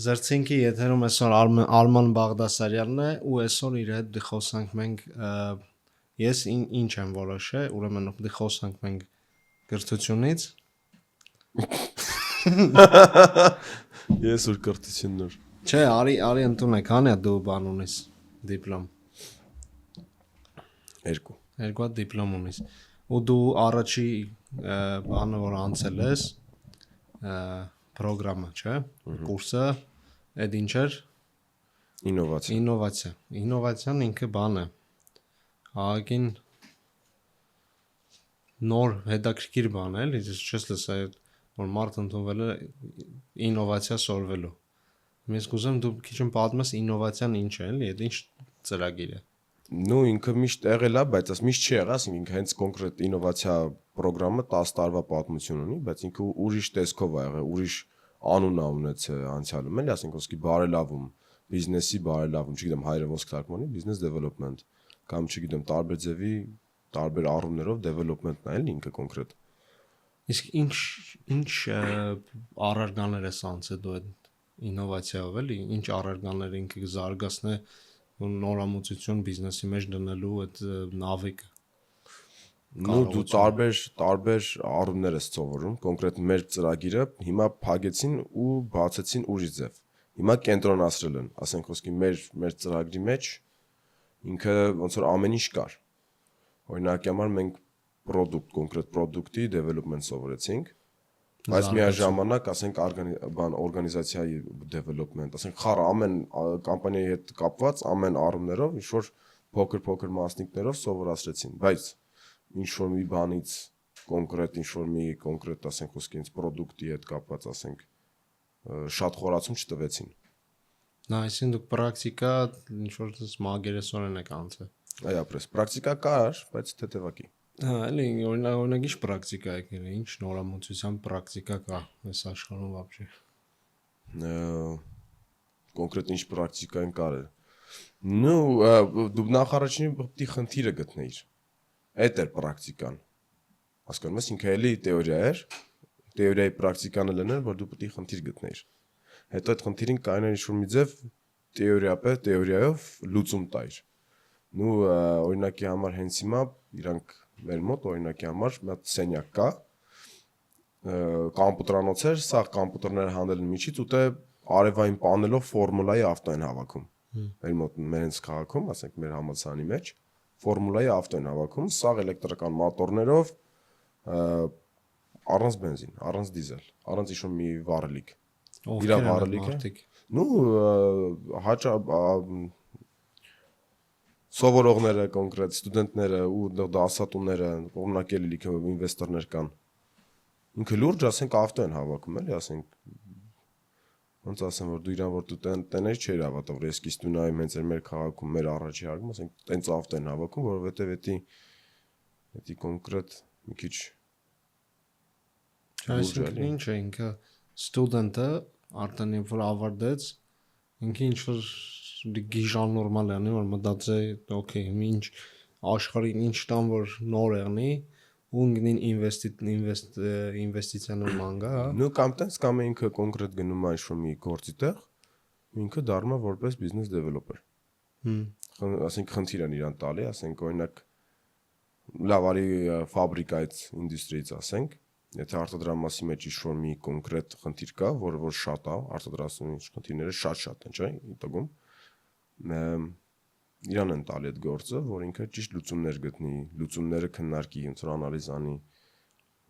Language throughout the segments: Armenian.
Զրցինքի եթերում այսօր Արման Բաղդասարյանն է ու այսօր իր հետ դիխոսանք մենք ես ինչ եմ որոշել, ուրեմն դիխոսանք մենք կրթությունից Ես որ կրթություններ Չէ, արի ընդունեք, հանի դու բան ունես դիպլոմ 2 հատ դիպլոմ ունես ու դու առաջի բանը որ անցել ես Պրոգրամը, չէ՞, կուրսը, այդ ինչ էր։ Ինովացիան ինքը բան է։ Ահագին նոր հետաքրքիր բան է, էլի, չես լսել, որ մարդ ընդունվել է ինովացիա սորվելու։ Ես կուզեմ դու քիչ պատմես ինովացիան ինչ է, էլի, այդ ինչ ծրագիր է։ Ну ինքը միշտ եղել է, բայց այս միշտ չի եղած, ինքը հենց կոնկրետ ինովացիա պրոգրամը 10 տարվա պատմություն ունի, բայց ինքը ուրիշ տեսքով ա եղել, ուրիշ անուն ա ունեցել անցյալում, էլի, ասենք ոսկի բարելավում, բիզնեսի բարելավում, չգիտեմ հայերեն ոսկ թարգմանի, business development, կամ չգիտեմ տարբեր ձևի, տարբեր առումներով development-ն է, էլի ինքը կոնկրետ։ Իսկ ինչ առարկաներ է անցել դու այդ ինովացիայով, էլի, ինչ առարկաներ ինքը զարգացնե նորամուծություն բիզնեսի մեջ դնելու այդ նավիկը։ Ну դու տարբեր առումներ ես սովորում, կոնկրետ մեր ծրագիրը հիմա փակեցին ու բացեցին ուրիշ ձև։ Հիմա կենտրոնացրել են, ասենք ոսկի մեր ծրագրի մեջ ինքը ոնց որ ամեն ինչ կար։ Օրինակի համար մենք կոնկրետ product-ի development սովորեցինք, բայց միաժամանակ ասենք օրգանիզացիայի development, ասենք խառը ամեն կամպանիայի հետ կապված ամեն առումներով ինչ որ փոքր մասնիկներով սովորացրեցին, բայց ինչ որ մի բանից կոնկրետ ասենք ոսկի ինձ product-ի հետ կապված ասենք շատ խորացում չտվեցին։ Նա այսինքն դուք պրակտիկա ինչ որ մագերեսորեն եք անցել։ Այո, պրակտիկա կար, բայց թեթևակի։ Հա, էլի օրինակ ինչ պրակտիկա եք եղել, ինչ նորամուծության պրակտիկա կա այս աշխարհում вообще։ Կոնկրետ ինչ պրակտիկա են կարել։ Ну, դու նախարարին պետք է խնդիրը գտնեիր։ Այդ էր պրակտիկան։ Հասկանում ես, ինքը էլի թեորիա էր, թեորիայի պրակտիկան էլ էր, որ դու պետք է խնդիր գտնեիր։ Հետո այդ խնդիրին կայաներ ինչ-որ մի ձև թեորիայով լուծում տայր։ Ну, օրինակի համար հենց հիմա իրանք մեր մոտ օրինակի համար մի հատ սենյակ կա, կոմպյուտերանոց էր, սա կոմպյուտերները հանդել են միջից ու դե արևային պանելով ֆորմուլայի ավտո են հավաքում։ Մեր մոտ մեր հենց քաղաքում, ասենք մեր համալսարանի մեջ ֆորմուլայի ավտո են հավաքում, սա էլեկտրական մոտորներով առանց բենզին, առանց դիզել, առանց ինչ-որ մի վառելիք։ Իրա վառելիքը։ Ну, սովորողները կոնկրետ ստուդենտները ու դասատուները, օրինակ էլի լիքը ինվեստորներ կան։ Ինքը լուրջ ասենք ավտո են հավաքում, էլի ասենք ոնց ասեմ որ դու իրան որ դու տեներ չէր հավատա որ ես կիստունայում հենց մեր քաղաքում մեր առաջի հարգում ասենք տենց ավտո են հավաքում որովհետև էդի կոնկրետ մի քիչ այսինքն ինչ է ինքը ստուդենտը արդեն երբ որ ավարտեց ինքը ինչ որ գիժան նորմալ է անի որ մտածե օքեյ ինչ աշխարհին ինչ տան որ նոր եղնի ու ինքնին ինվեստիցիաներ ման գա նո կամ տես կամ ինքը կոնկրետ գնում է ինչ-որ մի գործի տեղ ինքը դառնում է որպես բիզնես դեվելոպեր ասենք խնդիր են իրան տալի ասենք օրինակ լավ արի ֆաբրիկայից ինդուստրիից ասենք եթե արտադրամասի մեջ ինչ-որ մի կոնկրետ խնդիր կա որ շատ է արտադրացնի խնդիրները շատ են չէ իտոգում իրան են տալի այդ գործը, որ ինքը ճիշտ լուծումներ գտնի, լուծումները քննարկի, ոնց որ անալիզ անի,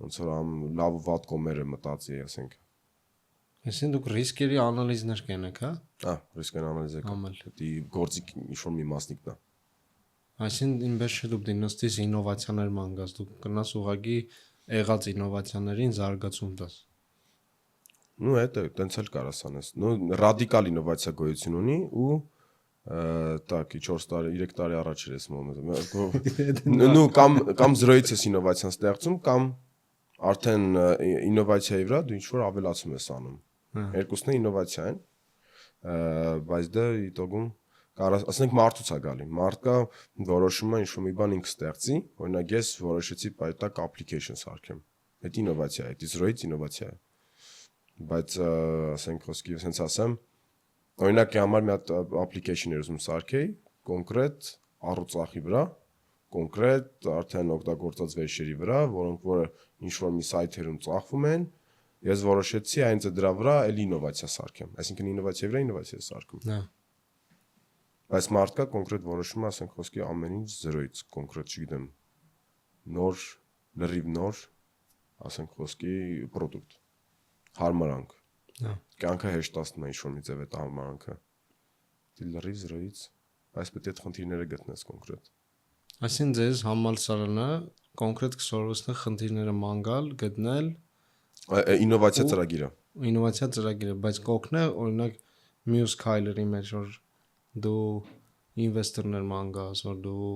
ոնց որ լավ ու վատ կողմերը մտածի, ասենք։ Այսինքն դուք ռիսկերի անալիզներ կենեք, հա? Հա, ռիսկերի անալիզը կա։ Դա գործի ինչ-որ մի մասնիկն է։ Այսինքն ինձ չէ դուք դինաստիս ինովացիաներ մանգաս, դուք կնաս ուղղակի եղած ինովացիաներին զարգացում տաս։ Ну, это տենց էլ կարաս անես։ Ну, ռադիկալ ինովացիա գոյություն ունի ու так, 4 տարի, 3 տարի առաջ էր ես մոմենտ։ Ну, կամ 0-ից ես ինովացիան ստեղծում, կամ արդեն ինովացիայի վրա դու ինչ-որ ավելացում ես անում։ Երկուսն է ինովացիա են, բայց դա իտոգում կարաս, ասենք մարդուց է գալի։ Մարդկա որոշում է ինչ-որ մի բան ինքը ստեղծի, օրինակ ես որոշեցի պայտակ application սարքեմ։ Դա ինովացիա է, դա 0-ից ինովացիա է։ Բայց ասենք խոսքի sense ասեմ, օրինակի համար մի հատ application-ներ ուզում սարքեի, կոնկրետ առուծախի վրա, կոնկրետ արդեն օգտագործած վերջերի վրա, որոնք որը ինչ որ մի սայթերում ծախվում են, ես որոշեցի այնց դրա վրա էլի ինովացիա սարքեմ, այսինքն ինովացիայի վրա ինովացիա սարքում։ Հա։ Բայց մարդկա կոնկրետ որոշումը, ասենք խոսքի ամեն ինչ 0-ից, կոնկրետ չգիտեմ, նոր, լրիվ նոր, ասենք խոսքի product, հարմարանք։ Հա։ Կյանքը հեշտացնում է ինչ-որ մի ձև այդ հարմարանքը։ Դի լրիվ 0-ից, այս պետք է այդ խնդիրները գտնես կոնկրետ։ Այսինքն ձեզ համալսարանը կոնկրետ կսորվեցնի խնդիրները մանգալ, գտնել Ինովացիա ծրագիրը։ ինովացիա ծրագիրը, բայց կօգնե օրինակ մյուս քայլերի մեջ որ դու ինվեստորներ մանգաս, որ դու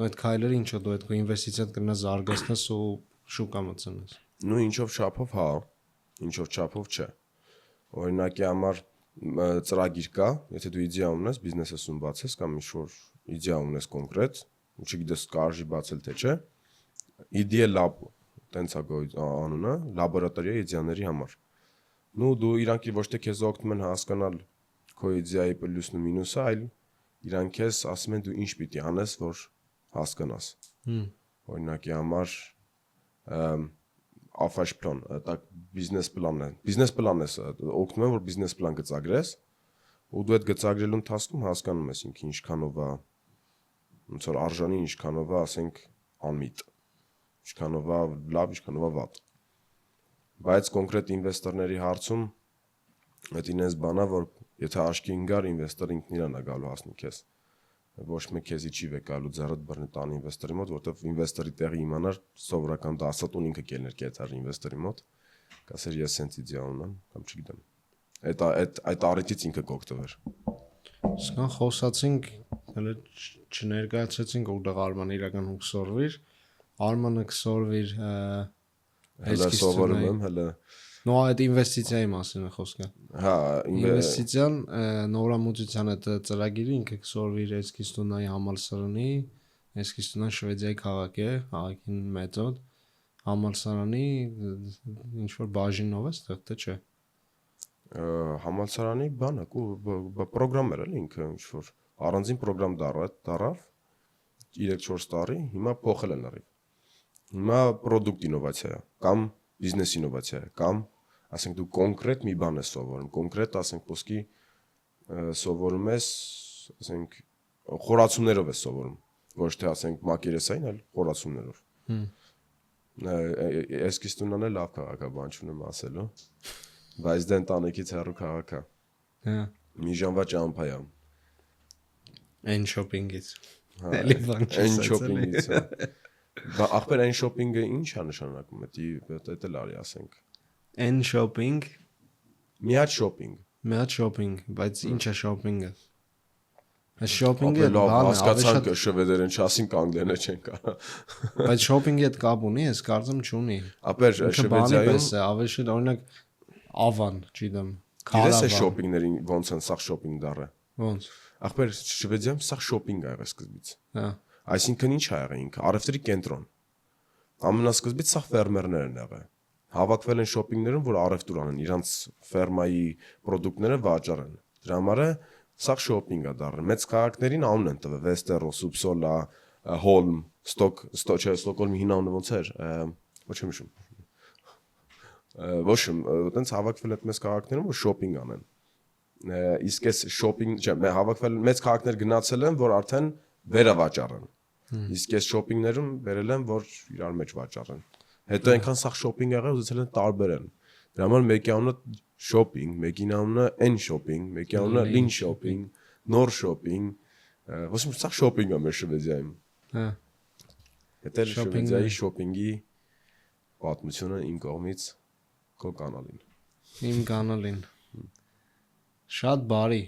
այդ քայլերը ինչա դու այդ քո ինվեստիցիան կնաս զարգացնես ու շուկա մտցնես։ Նու ինչով չափով հա, ինչով չափով չէ։ Օրինակի համար ծրագիր կա, եթե դու իդեա ունես, բիզնեսը սում բացես կամ ինչ-որ իդեա ունես կոնկրետ, ու չգիտես կարժի բացել թե չէ, Idea Lab տենց է անունը, լաբորատորիա իդեաների համար։ Նու դու իրանք ոչ թե քեզ օգնում են հասկանալ քո իդեայի պլյուսն ու մինուսը, այլ իրանք քեզ ասում են դու ինչ պիտի անես, որ հասկանաս։ Օրինակի համար AFASH plan, так բիզնես պլանն է։ Բիզնես պլանն է, օգնում են որ բիզնես պլան գծագրես, ու դու այդ գծագրելու ընթացքում հասկանում ես ինքը ինչքանով է, ոնց որ արժանի ինչքանով է, ասենք անմիտ, ինչքանով է լավ, ինչքանով է վատ։ Բայց կոնկրետ ինվեստորների հարցում այդ ինձ բանա, որ եթե աշկին գար ինվեստորը ինքն իրան է գալու հասնի քեզ։ Ոչ մեկ քեզի չի վեկալու ձեռդ բռնի տան ինվեստորի մոտ, որտեվ ինվեստորի տեղի իմանար սովորական դասատուն ինքը կելներ կետար ինվեստորի մոտ, կասեր ես սենց իդեա ունեմ, կամ չգիտեմ։ Այդ առիթից ինքը կօգտվեր։ Սկան խոսացինք, հələ չներկայացրեցինք ուղղ Արմանը իրական կսորվիր, Արմանը կսորվիր հələ սովորում եմ, հələ նո այդ ինվեստիցիայի մասին է խոսքը։ Հա, ինվեստիցիան նորամուծության այդ ծրագիրը ինքը կսորվիր Էսկիստոնայի համալսարանի, Էսկիստոնա Շվեդիայի քաղաք է, քաղաքին մեծոդ համալսարանի ինչ որ բաժինով է ստեղ թե չէ։ Համալսարանի բանը, պրոգրամեր էլի ինքը ինչ որ առանձին պրոգրամ դարավ 3-4 տարի, հիմա փոխել են լրիվ։ Հիմա product ինովացիա է, կամ բիզնես ինովացիա է, կամ ասենք դու կոնկրետ մի բան ես սովորում, կոնկրետ ասենք ոսկի սովորում ես, ասենք խորացումներով ես սովորում, ոչ թե ասենք մակերեսային, այլ խորացումներով։ Էսկիստոնան է լավ քաղաք է, բան չունեմ ասելու, բայց դե ընտանիքից հեռու քաղաք է։ Հա։ Մի ժամվա ճամփա է։ Այն շոփինգից։ Էլի բան չի Այն շոփինգից։ Բա ախպեր այն շոփինգը ի՞նչ է նշանակում, դա էլ արի ասենք։ Այն շոփինգ, Միած շոփինգ։ միած շոփինգ, բայց ինչ է շոփինգը։ Այս շոփինգը լավ բան է, հասկացանք շվեդերեն չասինք անգլերեն չեն կա։ բայց շոփինգի հետ կապ ունի, ես կարծում չունի։ Ապեր Շվեդիայում է, ավելի շուտ օրինակ Ավան, չգիտեմ, գիտես է շոփինգներին ոնց են սա շոփինգ դառը։ Ոնց։ Ախպեր Շվեդիայում սա շոփինգ ա եղել սկզբից։ Հա։ Այսինքն ինչ ա եղել ինքը, առևտրի կենտրոն։ Ամենասկզբից սա ֆերմերներ են եղել։ Հավաքվել են շոփինգներում, որ առևտուր անեն, իրանց ֆերմայի պրոդուկտները վաճառեն։ Դրա համար է սա շոփինգ ա դառել։ Մեծ քաղաքներին անուն են տվել Վեստերոս, Ուպսոլա, Հոլմ, Ստոկհոլմի հինանունը ոնց էր, ոչ եմ հիշում։ Ոչ եմ, այտենց հավաքվել այդ մեծ քաղաքներում, որ շոփինգ անեն։ Իսկ այս շոփինգ, չէ, հավաքվել մեծ քաղաքներ գնացել են, որ արդեն վերավաճառեն։ Իսկ այս շոփինգներում վերել են, որ իրար մեջ վաճառեն։ Հետո այնքան սա շոփինգ եղել, ուզեցել են տարբերեն։ Դրա համար մեկի անունը շոփինգ, մեկի անունը են շոփինգ, մեկի անունը լին շոփինգ, նոր շոփինգ, ոսում սա շոփինգ է մեր Շվեդիայում։ Հա։ Դա Շվեդիայի շոփինգի պատմությունը իմ կողմից քո կանալին։ Իմ կանալին։ Շատ բարի։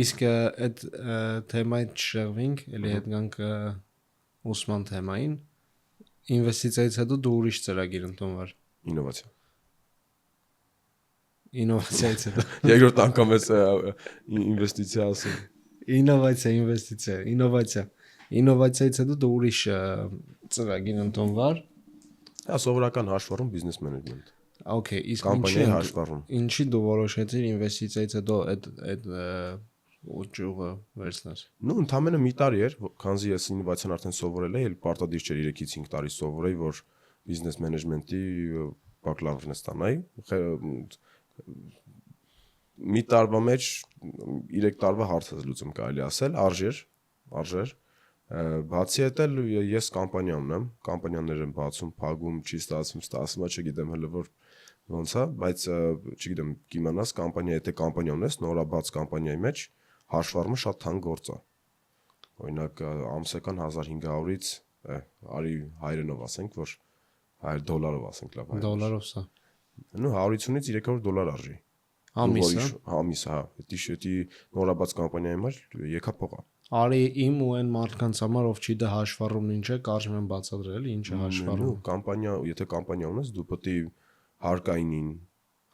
Իսկ այդ թեմային չշեղվենք, էլի հետ գանք ուսման թեմային։ Ինվեստիցիայից հետո դու ուրիշ ծրագիր ընդունվար։ Ինովացիա։ Ինովացիայից հետո։ Երկրորդ անգամ էս ինվեստիցիա ասում։ Ինովացիա։ Ինովացիայից հետո դու ուրիշ ծրագիր ընդունվար։ Դա սովորական հաշվառում բիզնես մենեջմենտ։ Okay, իսկ կամպանիայի հաշվառում։ ինչի դու որոշեցիր ինվեստիցիայից հետո այդ ուղղը վերցնես։ Ну, ընդամենը մի տարի էր, քանզի ես իննովացիան արդեն սովորել էի, պարտադիր չէր 3-ից 5 տարի սովորեի, որ բիզնես մենեջմենտի բակլավրն ստանայի։ Մի տարվա մեջ 3 տարվա հարցը լուծում կարելի ասել, արժեր։ Բացի այդ էլ ես կամպանիա ունեմ, կամպանիաներ եմ բացում, փակում, չի ստացվում, չգիտեմ հələ որ ոնց է, բայց չգիտեմ, կիմանաս կամպանիա, եթե կամպանիա ունես, նորաբաց կամպանիայի մեջ հաշվառումը շատ թանկ գործ է։ Օրինակ ամսական 1500-ից արի հայրենով ասենք, որ $100 ասենք լավ։ Դոլարով սա։ Ну 150-ից $300 արժի։ Ամիսը։ Ամիսը, հա, դա նորաբաց կամպանիայի համար եկա փողա։ Արի իմ ու այն մարդկանց համար, ով չի դա հաշվառումն ինչ է, կարճ եմ բացատրել, ինչ է հաշվառում։ Կամպանիա, եթե կամպանիա ունես, դու պետք է հարկայինին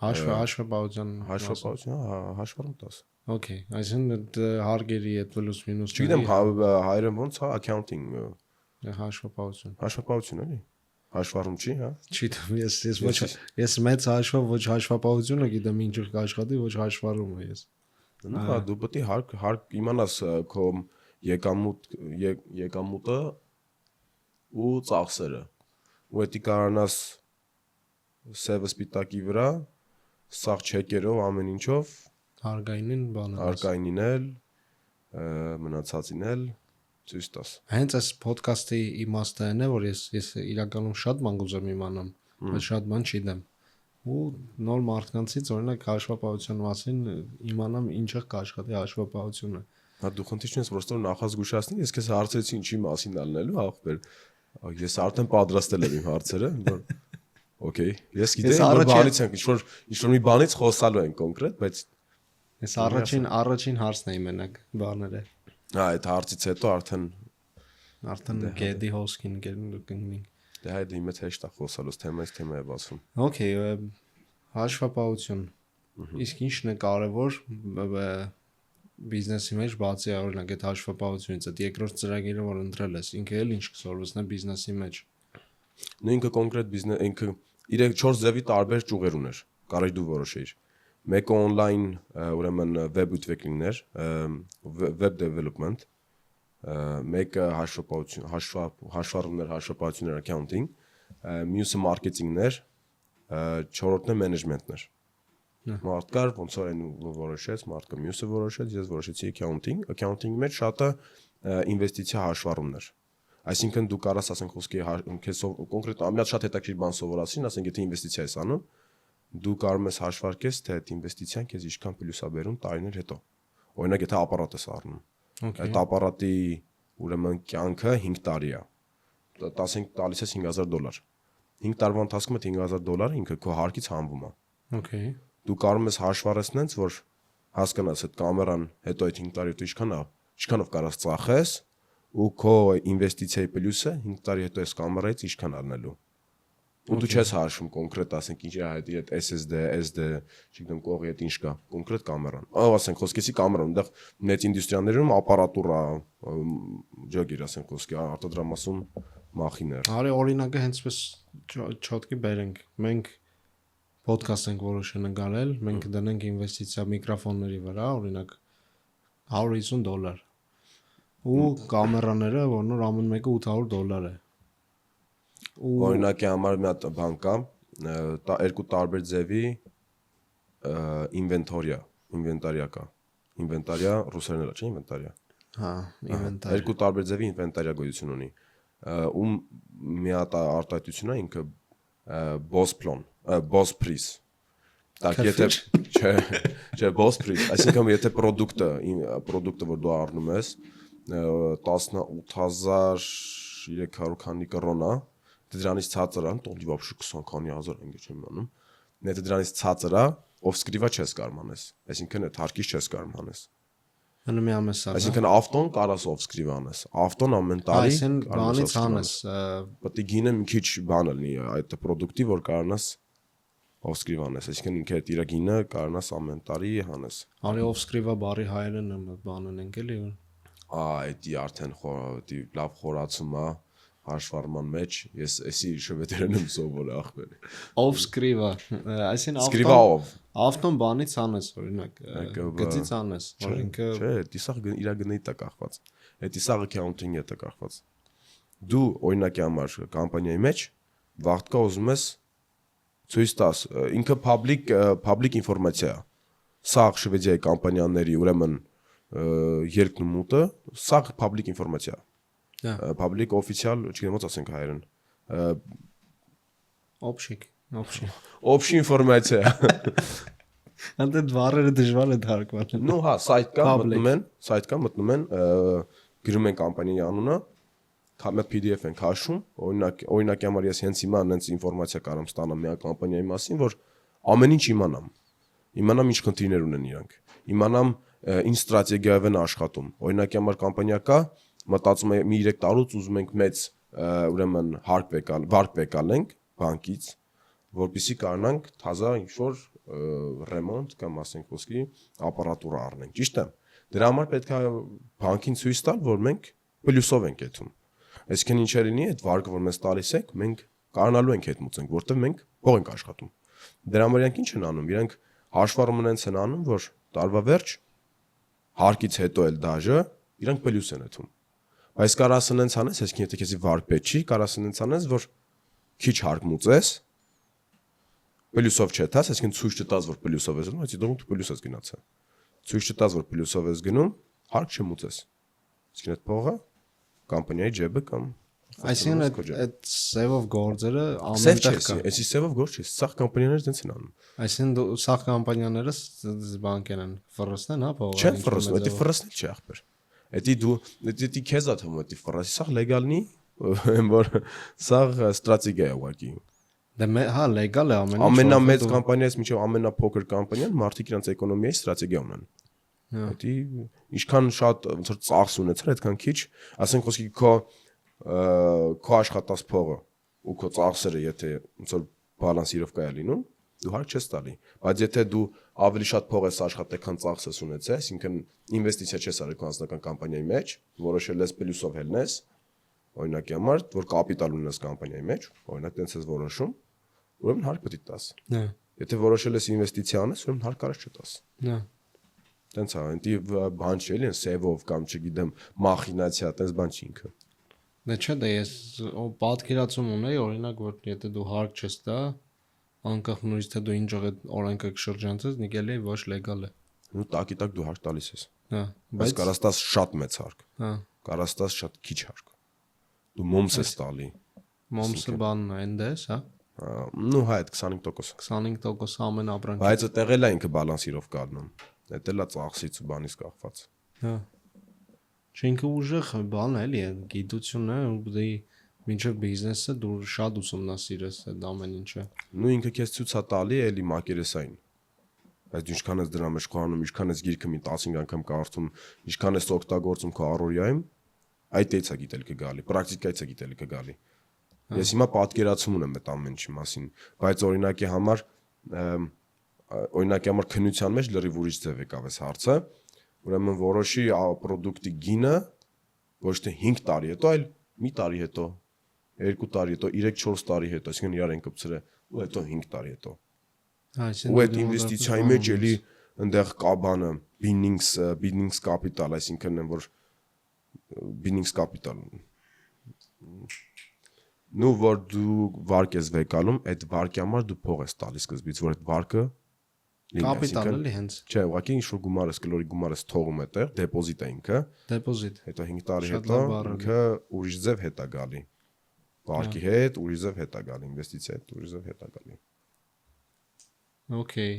Հաշվապահության, հաշվառում տաս։ Okay, այսինքն հարգերի այդ պլյուս մինուս Չգիտեմ հայերեն ոնց է accounting հաշվապահություն էլի։ Հաշվառում չի, հա։ Չգիտեմ, ես մեծ հաշվով ոչ հաշվապահությունը գիտեմ ինչ աշխատի, ոչ հաշվառումը ես։ Հա, դու պետք է հարկ իմանաս քո եկամուտը ու ծախսերը։ Ու դա կարողանաս սևը սպիտակի վրա, սաղ չեկերով ամեն ինչով հարկայինին էլ մնացածին էլ ցույց տաս։ Հենց այս ոդքասթի իմաստը այն է, որ ես իրականում շատ բան կուզեմ իմանամ, բայց շատ բան չգիտեմ։ Ու նոր մարդկանցից օրինակ հաշվապահության մասին իմանամ ինչը կաշխատի հաշվապահությունը։ Հա դու խնդիր չես, պրոստը նախազգուշացնի, ես քեզ հարցրեցի ինչի մասին ալնելու, ախպեր։ Ես արդեն պատրաստել եմ իմ հարցերը, որ Okay, ես գիտեմ, որ բանից ենք, ինչ-որ մի բանից խոսալու ենք կոնկրետ, բայց ես առաջին հարցն էի մենակ բաները։ Հա, այդ հարցից հետո արդեն գեդի հոսքին գնի։ Դե հայ դիմեց հեշտ է խոսալուց թեմայից թեմա է բացում։ Okay, հաշվապահություն։ Իսկ ինչն է կարևոր բիզնեսի մեջ բացի օրինակ այդ հաշվապահությունից, այդ երկրորդ ծրագիրը որ ընտրել ես, ինքը էլ ինչ կսորվեցնի բիզնեսի մեջ։ Ну ինքը կոնկրետ բիզնես, ինքը 4 ձևի տարբեր ճյուղեր ուներ։ Կարելի դու որոշեիր։ Մեկը on-line, ուրեմն web ուտվեկլիններ, web development, մեկը հաշվառումներ, հաշվապահություններ, accounting, մյուսը marketing-ներ, չորրորդն է management-ներ։ Մարդկար ոնց որ այն որոշեց, մարդկը մյուսը որոշեց, ես որոշեցի accounting-ի մեջ շատը ինվեստիցիա հաշվառումներ։ Այսինքն դու կարաս ասենք խոսքի քեզ կոնկրետ ամյաց շատ հետաքրքիր բան սովորացին, ասենք եթե ինվեստիցիա ես անում, դու կարող ես հաշվարկես, թե այդ ինվեստիցիան քեզ ինչքան պլյուս է բերում տարիներ հետո։ Օրինակ եթե ապարատ ես առնում, այդ ապարատի ուրեմն կյանքը 5 տարի է։ Ասենք տալիս ես $5,000։ 5 տարվա ընթացքում այդ $5,000 ինքը քո հարկից հանվում է։ Okay։ Դու կարող ես հաշվառեցնես, որ հասկանաս այդ կամերան հետո այդ 5 տարի հետո ինչքանով կարաս ծախես ու քո ինվեստիցիայի պլյուսը 5 տարի հետո այս կամերայից ինչքան առնելու։ Ու դու չես հաշվում կոնկրետ ասենք ինչ է այդ SSD, SD, չգիտեմ կողի այդ ինչ կա, կոնկրետ կամերան։ Ասենք խոսքեցի կամերան, այնտեղ մեծ ինդուստրիաներում ապարատուրա, ջոգիր ասենք խոսքի արտադրամասում մախիներ։ Արի օրինակը հենցպես չոտքի բերենք։ Մենք podcast ենք որոշել նկարել, մենք դնենք ինվեստիցիա միկրոֆոնների վրա, օրինակ $150 ու կամերաները, որ նոր ամեն մեկը $800 է։ Օրինակի համար մի հատ բան կա, երկու տարբեր ձևի ինվենտարիա կա։ Ինվենտարիա ռուսերեն էլ չէ, ինվենտարիա։ Հա, ինվենտարիա։ Երկու տարբեր ձևի ինվենտարիա գոյություն ունի։ Ու մի հատ արտահայտությունն է ինքը Boss Price։ Так, եթե չէ, Boss Price, այսինքն եթե product-ը որ դու առնում ես 18300 քանի կրոնա, դրանից ցածր է, տոնդի вообще 20 քանի հազար ընկե չեմ անում։ Եթե դրանից ցածր է, off-script-ը չես կարող անես։ Այսինքն այդ հարկից չես կարող անես։ Հələ մի ամես սա։ Այսինքն ավտոն կարաս off-script անես։ Ավտոն ամեն տարի բանից անես։ Պետք է գինը մի քիչ բան լինի այդ product-ի, որ կարողանաս off-script անես։ Այսինքն ինքը այդ իր գինը կարողանաս ամեն տարի հանես։ Արի off-script-ը բարի հայերեն բանն ենք էլի։ Դա արդեն լավ խորացում է։ հաշվառման մեջ ես էսի շվեդերեն եմ սովորել ախպեր։ Ով սկրիվա, այսինքն Սկրիվա ով։ ավտոն բանից անես, օրինակ, գծից անես, որ ինքը չէ, դիսաղ իր գնի տա կախված։ Այդ դիսաղը accounting-ի է կախված։ Դու օրինակի համար կամպանիայի մեջ վաղտկա ուզում ես ցույց տաս, ինքը public ինֆորմացիա է։ Սա Շվեդիայի կամպանիաների ուրեմն երկն ու մուտը, սա public ինֆորմացիա է։ Public official, չգիտեմ ոնց ասենք հայերեն։ Общий ինֆորմացիա։ Անտե դվարերը դժվար է թարգմանել։ Ну հա, сайт կա մտնում են, գրում են կամպանիայի անունը, մի PDF են քաշում, օրինակի համար ես հենց հիմա այնց ինֆորմացիա կարամ ստանամ մի կամպանիայի մասին, որ ամեն ինչ իմանամ ինչ խնդիրներ ունեն իրանք, իմանամ ինչ ստրատեգիայով են աշխատում։ Օրինակի համար կամպանիա կա, մտածում է մի 3 տարուց ուզում ենք մեծ ուրեմն վարկ վեկալենք բանկից, որպեսզի կարողանանք թազա ինչ-որ ռեմոնտ կամ ասենք ոսկի ապարատուրա առնենք, ճիշտ է։ Դրա համար պետք է բանկին ցույց տալ, որ մենք պլյուսով ենք եթում։ Այսինքն ինչը լինի, այդ վարկը, որ մեզ տալիս եք, մենք կարողանալու ենք հետ մուծենք, որտեղ մենք փող ենք աշխատում։ Դրա համար իրանք ինչ են անում, իրանք հաշվառում են են անում, որ տարվա վերջ հարկից հետո էլ դաժը իրանք պլյուս են եթում։ Բայց կարաս նենց անես, այսինքն եթե քեզի վարկ պետք չի, կարաս նենց անես, որ քիչ հարկ մուծես, պլյուսով չետաս, այսինքն ցույց չտաս, որ պլյուսով ես գնում, այսինքն դու պլյուս ես գնացել։ Ցույց չտաս, որ պլյուսով ես գնում, հարկ չմուծես։ Այսինքն այդ փողը կամպանիայի ջեբը կամ այսինքն այդ սևով գործերը ամենտեղ կա։ Այսի սևով գործ չի, սաղ կամպանիաները դենց են անում։ Այսինքն սաղ կամպանիաները բանկեր են, ֆռսնեն, հա, փողը։ Չէ, ֆռսն, դա ֆռսնել չի ախպեր։ Դա քեզ է թվում, դա ֆռսի, սաղ լեգալնի, որ սաղ ստրատեգիա է ուղղակի։ Դե հա, լեգալ է ամեն ինչ։ Ամենամեծ կամպանիայից մինչև ամենափոքր կամպանիան մարդիկ իրենց էկոնոմիայի ստրատեգիա ունեն։ Դա ինչքան շատ ոնց որ ծախս ունեցել, այդքան քիչ, ասենք խոսքի քո աշխատած փողը ու քո ծախսերը, եթե ոնց որ բալանսիրովկա է լինում, դու հարկ չես տալի։ Բայց եթե դու ավելի շատ փող ես աշխատել, քան ծախս ես ունեցել, այսինքն ինվեստիցիա չես արել քո անձնական կամպանիայի մեջ, որոշել ես պլյուսով հելնես, օրինակի համար, որ կապիտալ ունես կամպանիայի մեջ, օրինակ տենց ես որոշում, ուրեմն հարկ պետք է տաս։ Հա։ Եթե որոշել ես ինվեստիցիա անես, ուրեմն հարկ կարաս չտաս։ Հա։ Տենց է, այնտի բան չի էլի, սևով կամ չգիտեմ, մախինացիա, տենց բան չի ինքը։ Դե չէ, դե ես պատկերացում ունեի, օրինակ, որ եթե դու հարկ չես տա, անկախ նույնիսկ թե դու ինչ որ օրենքը կշրջանցես, նիկելի ոչ լեգալ է։ Ну տակի-տակ դու հարկ տալիս ես։ Հա, բայց կարաս տաս շատ մեծ հարկ։ Հա։ Կարաս տաս շատ քիչ հարկ։ Դու մոմս ես տալի։ Մոմսը բանն է, այնտես, հա։ Ну հա, այդ 25%։ 25% ամենապրանք։ Բայց այդտեղ էլ է ինքը բալանսիրով կառնում։ Դա էլ է ծախսից ու բանից կախված։ Հա։ Չինքը ուժեղ բան է, էլի, գիտություն է, ու մինչև բիզնեսը դու շատ ուսումնասիրես այդ ամեն ինչը։ Ну ինքը քեզ ցույց է տալի էլի մակերեսային։ Բայց դու ինչքան ես դրա մեջ խոհանում, ինչքան ես գիրքը մի 15 անգամ կարդում, ինչքան ես օգտագործում քո առօրյայում, այդ էից է գիտելիքը գալի, պրակտիկայից է գիտելիքը գալի։ Ես հիմա պատկերացում ունեմ այդ ամեն ինչի մասին, բայց օրինակի համար քննության մեջ լրիվ ուրիշ ձև եկավ այս հարցը, ուրեմն որոշի պրոդուկտի գինը ոչ թե 5 տարի հետո, այլ մի տարի հետո, 2 տարի հետո, 3-4 տարի հետո, այսինքն իրար են կպցրել, ու հետո 5 տարի հետո։ Ու այդ ինվեստիցիայի մեջ էլի այնտեղ կա բանը Binnings Capital, այսինքն որ Binnings Capital նու որ դու վարկ ես վեկալում, այդ վարկի համար դու փող ես տալիս սկզբից, որ այդ վարկը կապիտալ էլի հենց։ Չէ, ուղղակի ինչ որ գումար ես, կլորի գումար ես թողում այդտեղ, դեպոզիտ է ինքը։ Դեպոզիտ։ Հետո 5 տարի հետո ինքը ուրիշ ձև հետ է գալի։ Վարկի հետ ուրիշ ձև հետ է գալի, ինվեստիցիա հետ ուրիշ ձև հետ է գալի։ Okay։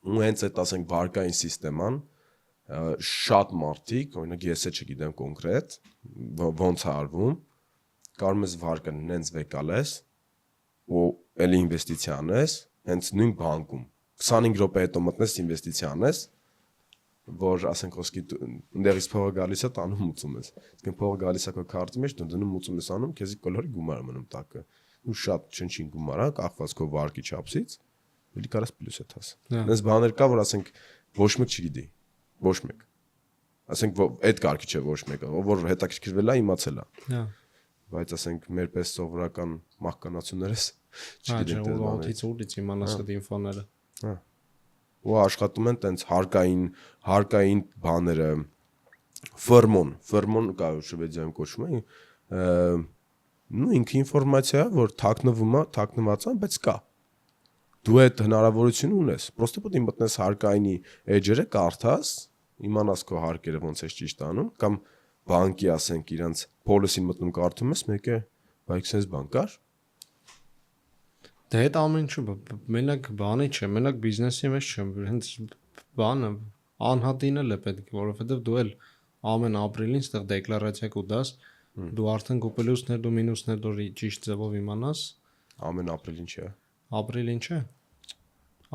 Ու հենց այդ ասենք վարկային համակարգան շատ մարդիկ, օրինակ ես է չգիտեմ կոնկրետ, ոնց է արվում, կարում ես վարկը նենց վեկալես ու էլի ինվեստիցիա անես, հենց նույն բանկում 25 րոպե հետո մտնես ինվեստիցիա անես, որ ասենք ոսկի ընդերից փողը գալիս է տանում մուծում ես։ Իսկ փողը գալիս է քո քարտի մեջ, դու դնում մուծում ես անում, քեզի կոլորի գումար մնում տակը։ Ու շատ չնչին գումար է, կախված քո վարկի չափսից, էլի կարաս պլյուս է տաս։ Այնպես բաներ կա, որ ասենք ոչ մեկ չգիտի, ոչ մեկ։ Ասենք այդ կարգի չէ ոչ մեկը, որ հետաքրքրվել է, իմացել է։ բայց ասենք մեր պես սովորական մահկանացուներս չգիտեն դες բաները։ Ոնցից ուլից իմանաս այդ ինֆոները։ Ու աշխատում են տենց հարկային բաները ֆերմոն կա շվեդիայում կոչվում է նու ինքը ինֆորմացիա որ թաքնված է բայց կա դու այդ հնարավորությունը ունես պրոստը պետք է մտնես հարկայինի էջերը կարդաս իմանաս քո հարկերը ոնց է ճիշտ անում կամ բանկի ասենք իրանց policy-ին մտնում կարդում ես մեկը բայց sense բան կար Դե այդ ամեն ինչը մենակ բանի չէ, մենակ բիզնեսի մեջ չէ, հենց բանը անհատին էլ է պետք, որովհետև դու էլ ամեն ապրիլին ստեղ դեկլարացիա կուտաս, դու արդեն քո պլյուսներ դու մինուսներ դու ճիշտ ձևով իմանաս, ամեն ապրիլին չէ, ապրիլին չէ,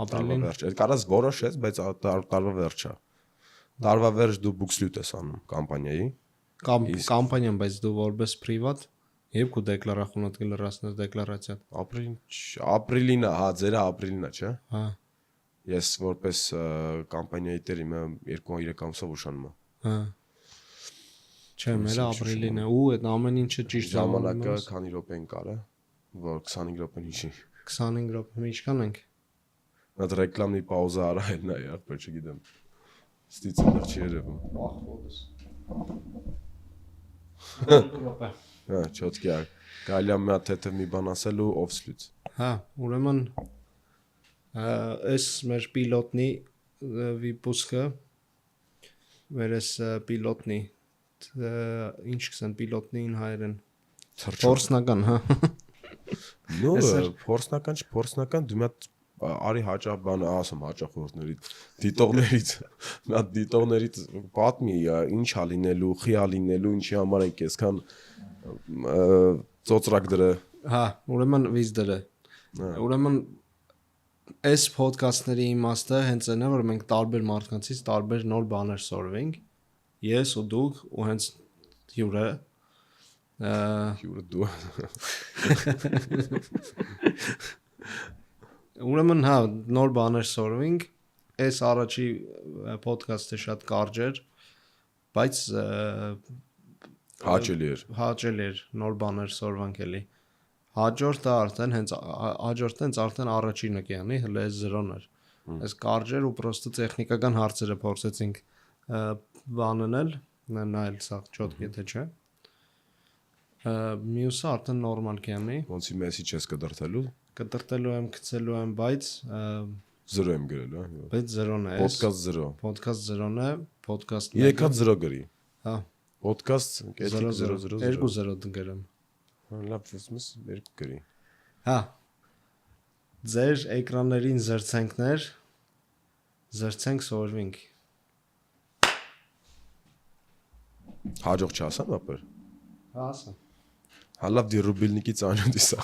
ապրիլին վերջ, այդ կարաս որոշես, բայց տարվա վերջա, տարվա վերջ դու բուքսլյուտ ես անում կամպանիայի, կամպանիան, բայց դու որպես պրիվատ Եվ քո դեկլարացիոնդ կլրացնես դեկլարացիա։ Ապրիլինա, հա, ձերը ապրիլինա, չէ։ Հա։ Ես որպես կամպանիայի տեր իմը 2-3 ամսով ուշանում եմ։ Հա։ Չէ, մերը ապրիլին է ու այդ ամեն ինչը ճիշտ ժամանակը քանի րոպեն կարա, որ 25 րոպեն հիշի։ 25 րոպե ինչքան ենք։ Նա ռեկլամի պաուզա արա հետնա, яр, բայց չգիտեմ։ Ստիցներ չի երևում։ Ախոտս։ Րոպե։ Հա, չոտքի է։ Գալի մի հատ թեթև մի բան ասելու ով սլուց։ Հա, ուրեմն այս մեր պիլոտնի վիպուսկը վերես պիլոտնի ինչ կսեն պիլոտնին հայերեն փորձնական, հա։ Նո, փորձնական դու մի հատ արի հաճախ բան ասում հաճախորդների դիտողներից մի հատ դիտողներից պատմի ինչ ա լինելու, խի ա լինելու, ինչի համար եք այսքան ծոծրակ դրը։ Հա, ուրեմն վիզ դրը։ Ուրեմն այս ոդքասթների իմաստը հենց այն է, որ մենք տարբեր մարդկանցից տարբեր նոր բաներ սորվենք։ Ես ու դուք ու հենց հյուրը դու։ Ուրեմն հա, նոր բաներ սորվենք։ Այս առաջի ոդքասթը շատ կարճ էր, բայց հաճելի էր նոր բաներ սորվանք էլի հաջորդը արդեն արդեն առաջինը կյանի հələ 0-ն էր այս կարճ էր ու պրոստը տեխնիկական հարցերը փորձեցինք բանանել նայել սա չոտքի թե չէ մյուսը արդեն նորմալ կյանի ոնցի մեսիջ ես կդրտելու եմ գցելու եմ բայց 0 եմ գրելու հա բայց 0-ն է podcast 0-ն է podcast 3 հատ 0 գրի հա Podcast 000 2-0 դգրեմ։ Լավ, ուսումս 2 գրի։ Հա։ Ձեր էկրաններին զրցենք սորվինք։ Հաջող չասա, ապեր։ Հա, ասա։ Հալավ դի ռուբիլնիկի ծանոթ իսա։